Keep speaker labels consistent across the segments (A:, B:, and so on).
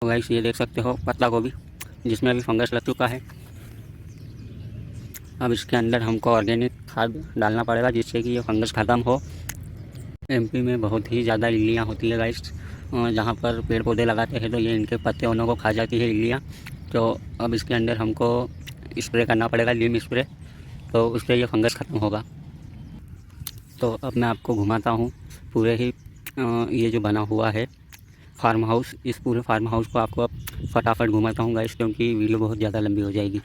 A: तो गाइस ये देख सकते हो पत्ता गोभी जिसमें अभी फंगस लग चुका है। अब इसके अंदर हमको ऑर्गेनिक खाद डालना पड़ेगा जिससे कि ये फंगस ख़त्म हो। एमपी में बहुत ही ज़्यादा इल्लियाँ होती है गाइस। जहाँ पर पेड़ पौधे लगाते हैं तो ये इनके पत्ते उन्हों को खा जाती है इल्लियाँ। तो अब इसके अंदर हमको स्प्रे करना पड़ेगा, नीम स्प्रे, तो उससे ये फंगस ख़त्म होगा। तो अब मैं आपको घुमाता हूँ पूरे ही ये जो बना हुआ है फार्म हाउस। इस पूरे फार्म हाउस को आपको अब फटाफट घुमाता हूँ गाइस, क्योंकि वीडियो बहुत ज़्यादा लंबी हो जाएगी।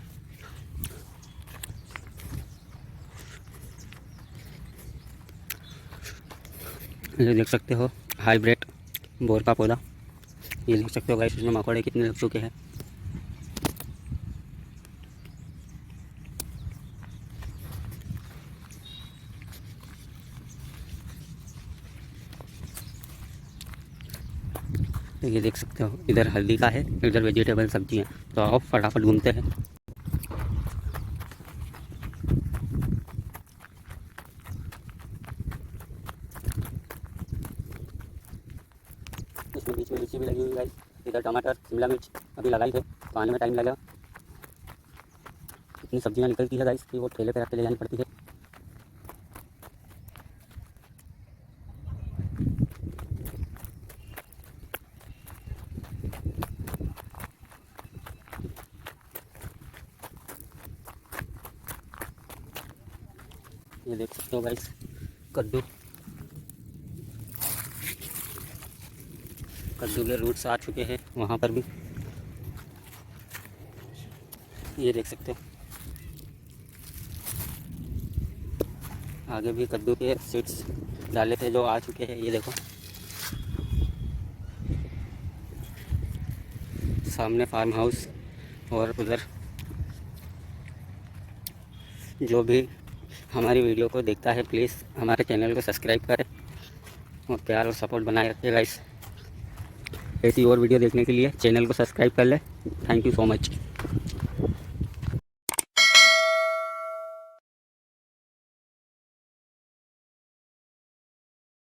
A: ये देख सकते हो हाइब्रिड बोर का पौधा। ये देख सकते हो गाइस इसमें मकोड़े कितने लग चुके हैं। तो ये देख सकते हो इधर हल्दी का है, इधर वेजिटेबल सब्जियाँ। तो आओ फटाफट घूमते हैं। इसमें बीच में मिर्ची भी लगी हुई है। इधर टमाटर, शिमला मिर्च अभी लगाई है तो आने में टाइम लगेगा। इतनी सब्जियाँ निकलती है गाइस कि वो ठेले पे रख के ले जानी पड़ती है। ये देख सकते हो गाइस कद्दू के रूट्स आ चुके हैं वहाँ पर भी। ये देख सकते हो आगे भी कद्दू के सीड्स डाले थे जो आ चुके हैं। ये देखो सामने फार्म हाउस, और उधर जो भी हमारी वीडियो को देखता है प्लीज़ हमारे चैनल को सब्सक्राइब करें और प्यार और सपोर्ट बनाए रखिए गाइस। ऐसी और वीडियो देखने के लिए चैनल को सब्सक्राइब कर लें। Thank you so much.